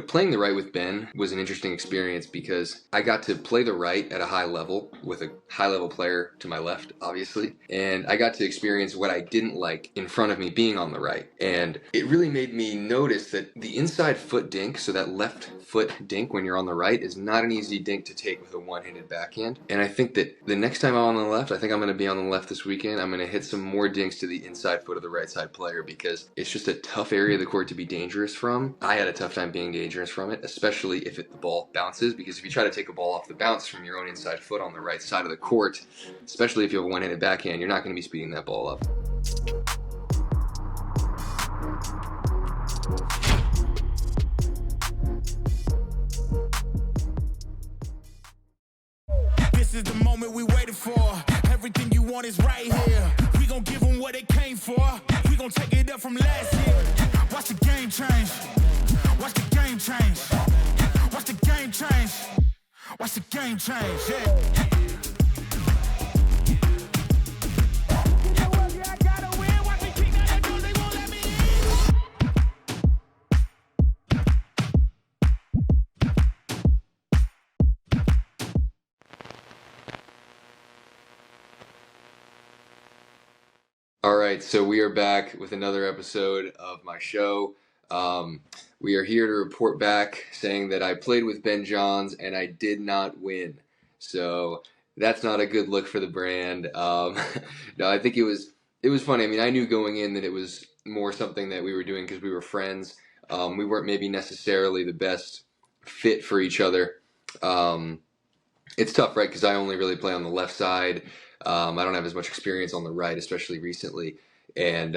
Playing the right with Ben was an interesting experience because I got to play the right at a high level with a high level player to my left, obviously. And I got to experience what I didn't like in front of me being on the right. And it really made me notice that the inside foot dink, so that left foot dink when you're on the right, is not an easy dink to take with a one-handed backhand. And I think that the next time I'm on the left, I think I'm going to be on the left this weekend, I'm going to hit some more dinks to the inside foot of the right side player because it's just a tough area of the court to be dangerous from. I had a tough time being dangerous from it, especially if the ball bounces, because if you try to take a ball off the bounce from your own inside foot on the right side of the court, especially if you have a one-handed backhand, you're not going to be speeding that ball up. This is the moment we waited for. Everything you want is right here. We gon' give them what they came for. We gon' take it up from last year. Watch the game change. Watch the game change. Watch the game change. Watch the game change. Yeah. All right, so we are back with another episode of my show. We are here to report back saying that I played with Ben Johns and I did not win. So that's not a good look for the brand. No, I think it was funny. I mean, I knew going in that it was more something that we were doing because we were friends. We weren't maybe necessarily the best fit for each other. It's tough, right? Because I only really play on the left side. I don't have as much experience on the right, especially recently. And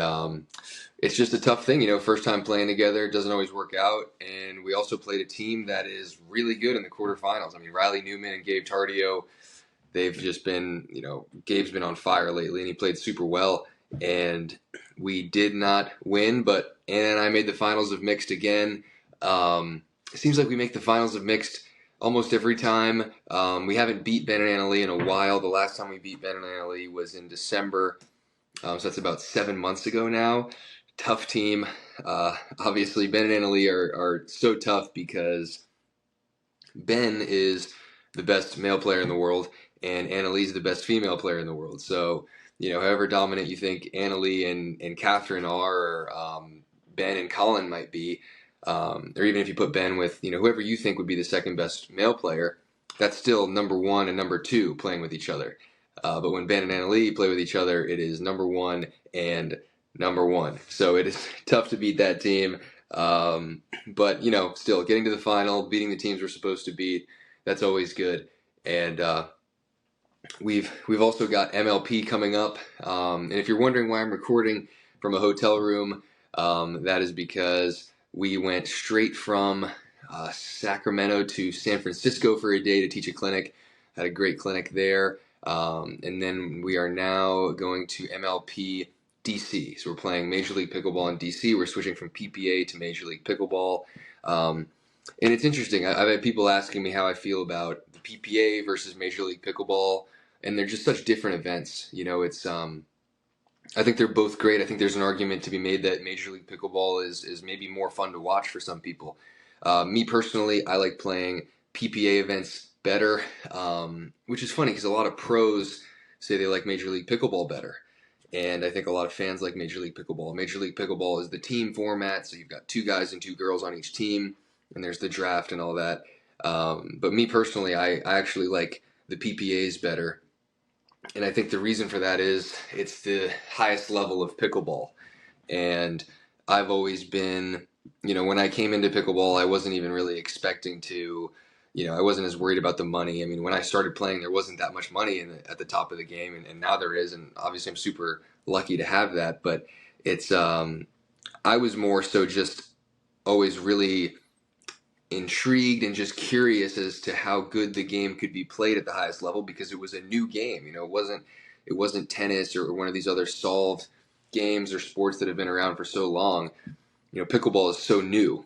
it's just a tough thing, first time playing together, it doesn't always work out. And we also played a team that is really good in the quarterfinals. I mean, Riley Newman and Gabe Tardio, they've just been, Gabe's been on fire lately and he played super well. And we did not win, but Anna and I made the finals of mixed again. It seems like we make the finals of mixed almost every time. We haven't beat Ben and Annalee in a while. The last time we beat Ben and Annalee was in December. So that's about 7 months ago now. Tough team. Obviously, Ben and Annalee are so tough because Ben is the best male player in the world and Annalee is the best female player in the world. So, however dominant you think Annalee and Catherine are, or Ben and Colin might be, or even if you put Ben with, whoever you think would be the second best male player, that's still number one and number two playing with each other. But when Ben and Annalee play with each other, it is number one and number one. So it is tough to beat that team. But, still getting to the final, beating the teams we're supposed to beat, that's always good. And we've also got MLP coming up. And if you're wondering why I'm recording from a hotel room, that is because we went straight from Sacramento to San Francisco for a day to teach a clinic. Had a great clinic there. And then we are now going to MLP DC. So we're playing Major League Pickleball in DC. We're switching from PPA to Major League Pickleball. And it's interesting. I've had people asking me how I feel about the PPA versus Major League Pickleball. And they're just such different events. I think they're both great. I think there's an argument to be made that Major League Pickleball is maybe more fun to watch for some people. Me personally, I like playing PPA events better, which is funny because a lot of pros say they like Major League Pickleball better. And I think a lot of fans like Major League Pickleball. Major League Pickleball is the team format, so you've got 2 guys and 2 girls on each team, and there's the draft and all that. But me personally, I actually like the PPAs better. And I think the reason for that is it's the highest level of pickleball. And I've always been, when I came into pickleball, I wasn't even really expecting to, I wasn't as worried about the money. I mean, when I started playing, there wasn't that much money at the top of the game, and now there is. And obviously I'm super lucky to have that. But it's, I was more so just always really intrigued and just curious as to how good the game could be played at the highest level because it was a new game. It wasn't tennis or one of these other solved games or sports that have been around for so long. Pickleball is so new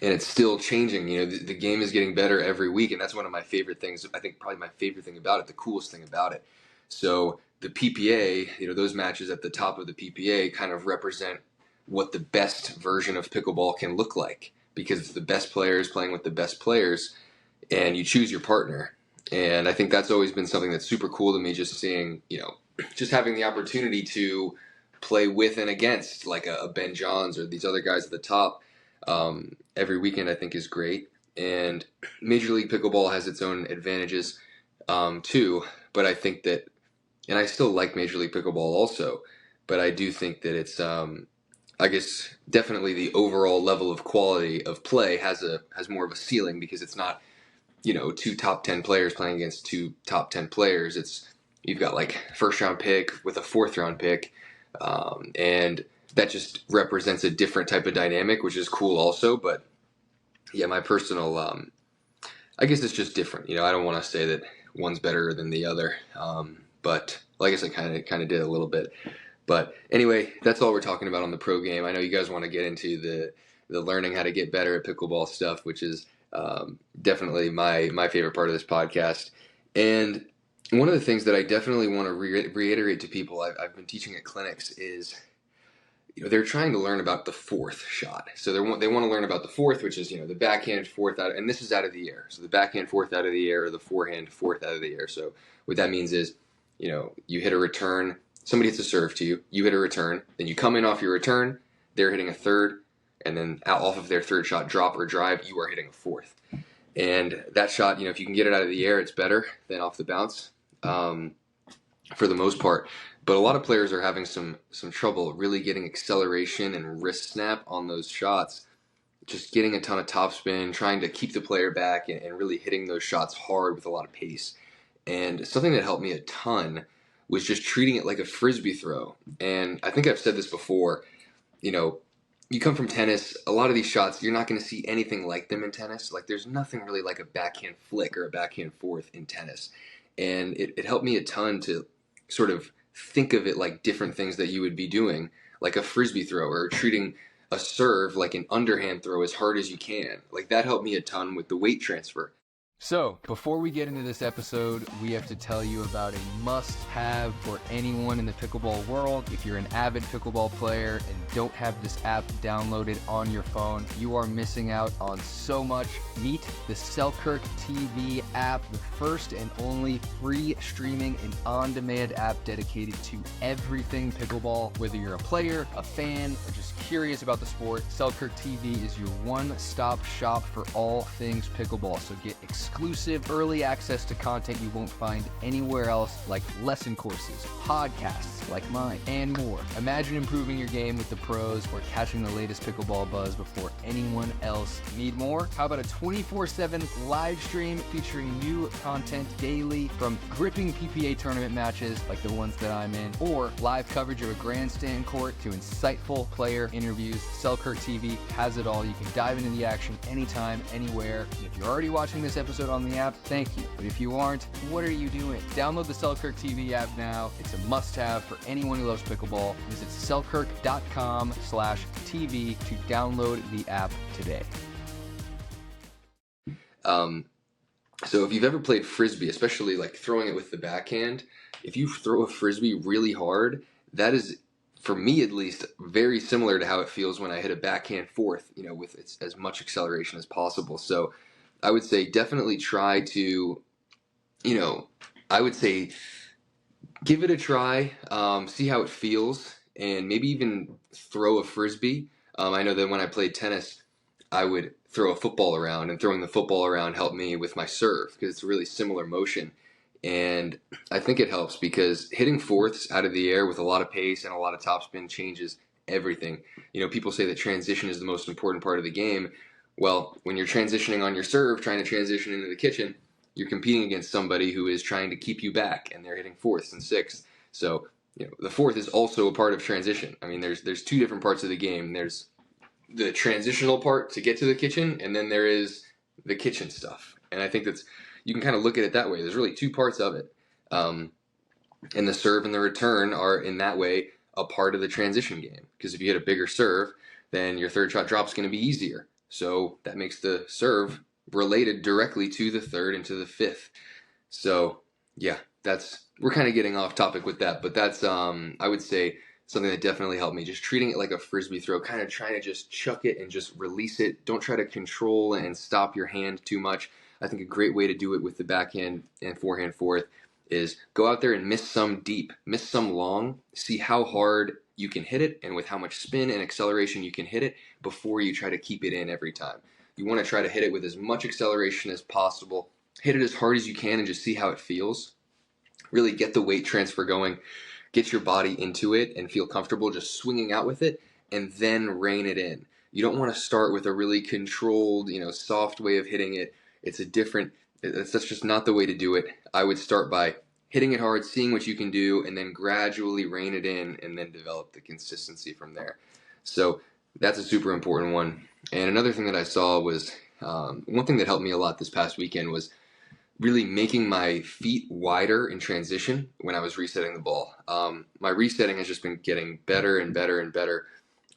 and it's still changing. The game is getting better every week, and that's one of my favorite things. I think probably my favorite thing about it, the coolest thing about it. So the PPA, those matches at the top of the PPA kind of represent what the best version of pickleball can look like. because it's the best players playing with the best players, and you choose your partner. And I think that's always been something that's super cool to me, just seeing, just having the opportunity to play with and against like a Ben Johns or these other guys at the top every weekend, I think is great. And Major League Pickleball has its own advantages too, but I think that, and I still like Major League Pickleball also, but I do think that it's, I guess definitely the overall level of quality of play has more of a ceiling, because it's not, two top 10 players playing against two top 10 players. You've got like first round pick with a fourth round pick, and that just represents a different type of dynamic, which is cool also. But yeah, my personal, I guess it's just different. I don't want to say that one's better than the other, but well, I guess I kind of did a little bit. But anyway, that's all we're talking about on the pro game. I know you guys want to get into the learning how to get better at pickleball stuff, which is definitely my favorite part of this podcast. And one of the things that I definitely want to reiterate to people I've been teaching at clinics is, they're trying to learn about the fourth shot. So they want to learn about the fourth, which is, the backhand fourth out, and this is out of the air. So the backhand fourth out of the air, or the forehand fourth out of the air. So what that means is, you hit a return, somebody hits a serve to you, you hit a return, then you come in off your return, they're hitting a third, and then off of their third shot, drop or drive, you are hitting a fourth. And that shot, if you can get it out of the air, it's better than off the bounce, for the most part. But a lot of players are having some trouble really getting acceleration and wrist snap on those shots, just getting a ton of topspin, trying to keep the player back, and really hitting those shots hard with a lot of pace. And something that helped me a ton was just treating it like a frisbee throw. And I think I've said this before, you come from tennis, a lot of these shots, you're not going to see anything like them in tennis. Like, there's nothing really like a backhand flick or a backhand fourth in tennis. And it helped me a ton to sort of think of it like different things that you would be doing, like a frisbee throw, or treating a serve like an underhand throw as hard as you can. Like, that helped me a ton with the weight transfer. So, before we get into this episode, we have to tell you about a must-have for anyone in the pickleball world. If you're an avid pickleball player and don't have this app downloaded on your phone, you are missing out on so much. Meet the Selkirk TV app, the first and only free streaming and on-demand app dedicated to everything pickleball. Whether you're a player, a fan, or just curious about the sport, Selkirk TV is your one-stop shop for all things pickleball. So get exclusive early access to content you won't find anywhere else, like lesson courses, podcasts like mine, and more. Imagine improving your game with the pros or catching the latest pickleball buzz before anyone else. Need more? How about a 24/7 live stream featuring new content daily, from gripping PPA tournament matches like the ones that I'm in, or live coverage of a grandstand court to insightful player interviews. Selkirk TV has it all. You can dive into the action anytime, anywhere. And if you're already watching this episode on the app, thank you. But if you aren't, what are you doing? Download the Selkirk TV app now. It's a must-have for anyone who loves pickleball. Visit selkirk.com/TV to download the app today. So if you've ever played frisbee, especially like throwing it with the backhand, if you throw a frisbee really hard, that is, for me at least, very similar to how it feels when I hit a backhand fourth, with as much acceleration as possible. So I would say definitely try to, I would say give it a try, see how it feels, and maybe even throw a frisbee. I know that when I played tennis, I would throw a football around, and throwing the football around helped me with my serve because it's a really similar motion. And I think it helps because hitting fourths out of the air with a lot of pace and a lot of topspin changes everything. People say that transition is the most important part of the game. Well, when you're transitioning on your serve, trying to transition into the kitchen, you're competing against somebody who is trying to keep you back, and they're hitting fourths and sixths. So, the fourth is also a part of transition. I mean, there's two different parts of the game. There's the transitional part to get to the kitchen, and then there is the kitchen stuff. And I think you can kind of look at it that way. There's really two parts of it. And the serve and the return are, in that way, a part of the transition game. Because if you hit a bigger serve, then your third shot drop is going to be easier. So that makes the serve related directly to the third and to the fifth. So, yeah, we're kind of getting off topic with that. But that's, I would say, something that definitely helped me. Just treating it like a frisbee throw, kind of trying to just chuck it and just release it. Don't try to control and stop your hand too much. I think a great way to do it with the backhand and forehand fourth is go out there and miss some deep, miss some long, see how hard you can hit it and with how much spin and acceleration you can hit it before you try to keep it in every time. You want to try to hit it with as much acceleration as possible. Hit it as hard as you can and just see how it feels. Really get the weight transfer going. Get your body into it and feel comfortable just swinging out with it and then rein it in. You don't want to start with a really controlled, soft way of hitting it. That's just not the way to do it. I would start by hitting it hard, seeing what you can do, and then gradually rein it in and then develop the consistency from there. So that's a super important one. And another thing that I saw was, one thing that helped me a lot this past weekend was really making my feet wider in transition when I was resetting the ball. My resetting has just been getting better and better and better.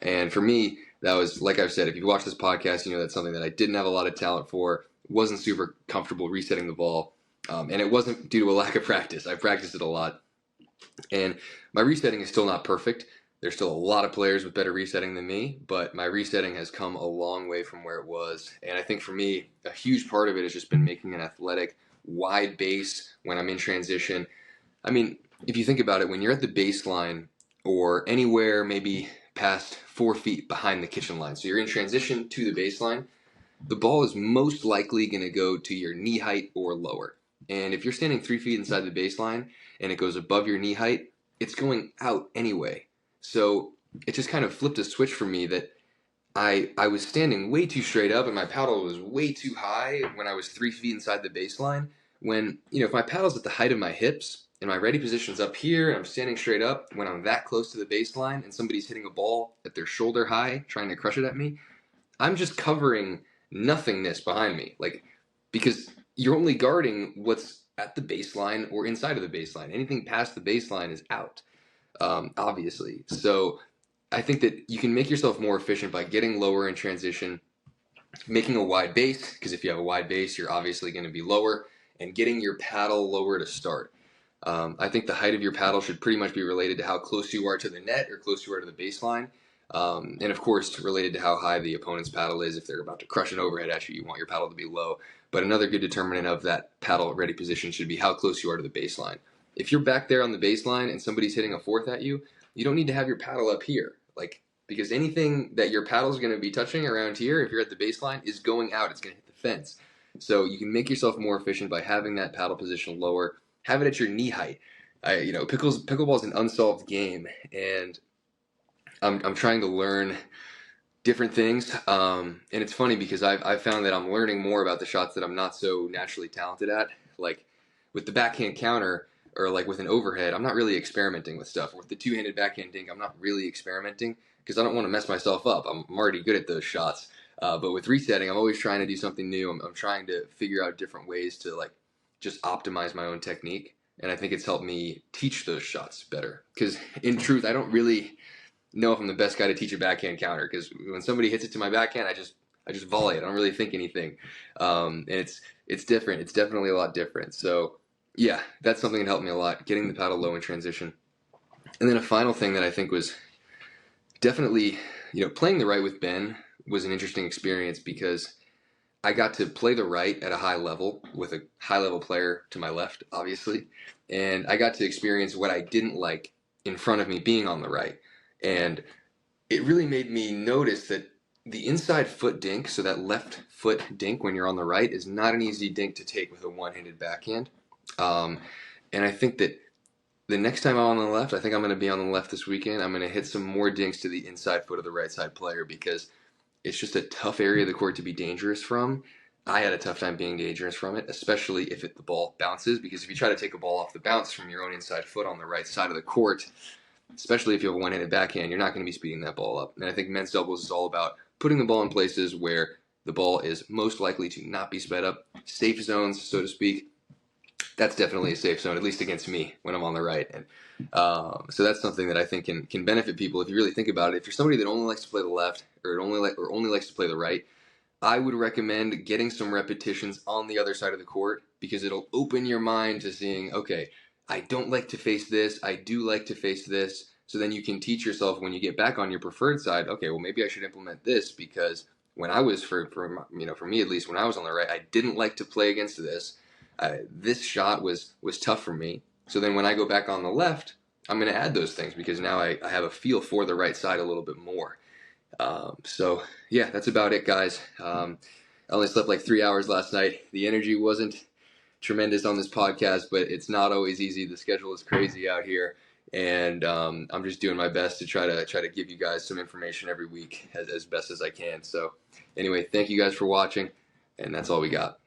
And for me, that was, like I've said, if you watch this podcast, that's something that I didn't have a lot of talent for, wasn't super comfortable resetting the ball. And it wasn't due to a lack of practice. I practiced it a lot. And my resetting is still not perfect. There's still a lot of players with better resetting than me, but my resetting has come a long way from where it was. And I think for me, a huge part of it has just been making an athletic, wide base when I'm in transition. I mean, if you think about it, when you're at the baseline or anywhere maybe past 4 feet behind the kitchen line, so you're in transition to the baseline, the ball is most likely going to go to your knee height or lower. And if you're standing 3 feet inside the baseline and it goes above your knee height, it's going out anyway. So it just kind of flipped a switch for me that I was standing way too straight up and my paddle was way too high when I was 3 feet inside the baseline. When, if my paddle's at the height of my hips and my ready position's up here and I'm standing straight up, when I'm that close to the baseline and somebody's hitting a ball at their shoulder high, trying to crush it at me, I'm just covering nothingness behind me. Because you're only guarding what's at the baseline or inside of the baseline. Anything past the baseline is out. Obviously. So I think that you can make yourself more efficient by getting lower in transition, making a wide base, because if you have a wide base, you're obviously going to be lower, and getting your paddle lower to start. I think the height of your paddle should pretty much be related to how close you are to the net or close you are to the baseline. And of course, related to how high the opponent's paddle is. If they're about to crush an overhead at you, you want your paddle to be low. But another good determinant of that paddle ready position should be how close you are to the baseline. If you're back there on the baseline and somebody's hitting a fourth at you, you don't need to have your paddle up here. Because anything that your paddle is going to be touching around here, if you're at the baseline, is going out. It's going to hit the fence. So you can make yourself more efficient by having that paddle position lower. Have it at your knee height. Pickleball is an unsolved game, and I'm trying to learn different things. And it's funny because I've found that I'm learning more about the shots that I'm not so naturally talented at. Like with the backhand counter, or like with an overhead, I'm not really experimenting with stuff. With the two-handed backhand dink, I'm not really experimenting because I don't want to mess myself up. I'm already good at those shots. But with resetting, I'm always trying to do something new. I'm trying to figure out different ways to just optimize my own technique. And I think it's helped me teach those shots better. Because in truth, I don't really know if I'm the best guy to teach a backhand counter. Because when somebody hits it to my backhand, I just volley it. I don't really think anything. And it's different. It's definitely a lot different. So yeah, that's something that helped me a lot, getting the paddle low in transition. And then a final thing that I think was definitely, playing the right with Ben was an interesting experience because I got to play the right at a high level with a high level player to my left, obviously. And I got to experience what I didn't like in front of me being on the right. And it really made me notice that the inside foot dink, so that left foot dink when you're on the right, is not an easy dink to take with a one-handed backhand. And I think that the next time I'm on the left, I think I'm going to be on the left this weekend. I'm going to hit some more dinks to the inside foot of the right side player because it's just a tough area of the court to be dangerous from. I had a tough time being dangerous from it, especially if the ball bounces, because if you try to take a ball off the bounce from your own inside foot on the right side of the court, especially if you have a one-handed backhand, you're not going to be speeding that ball up. And I think men's doubles is all about putting the ball in places where the ball is most likely to not be sped up, safe zones, so to speak. That's definitely a safe zone, at least against me when I'm on the right. And so that's something that I think can benefit people if you really think about it. If you're somebody that only likes to play the left or only likes to play the right, I would recommend getting some repetitions on the other side of the court because it'll open your mind to seeing, okay, I don't like to face this. I do like to face this. So then you can teach yourself when you get back on your preferred side, okay, well, maybe I should implement this because when I was, for me at least, when I was on the right, I didn't like to play against this. This shot was tough for me. So then when I go back on the left, I'm going to add those things because now I have a feel for the right side a little bit more. So yeah, that's about it, guys. I only slept like 3 hours last night. The energy wasn't tremendous on this podcast, but it's not always easy. The schedule is crazy out here, and I'm just doing my best to try to give you guys some information every week as best as I can. So anyway, thank you guys for watching, and that's all we got.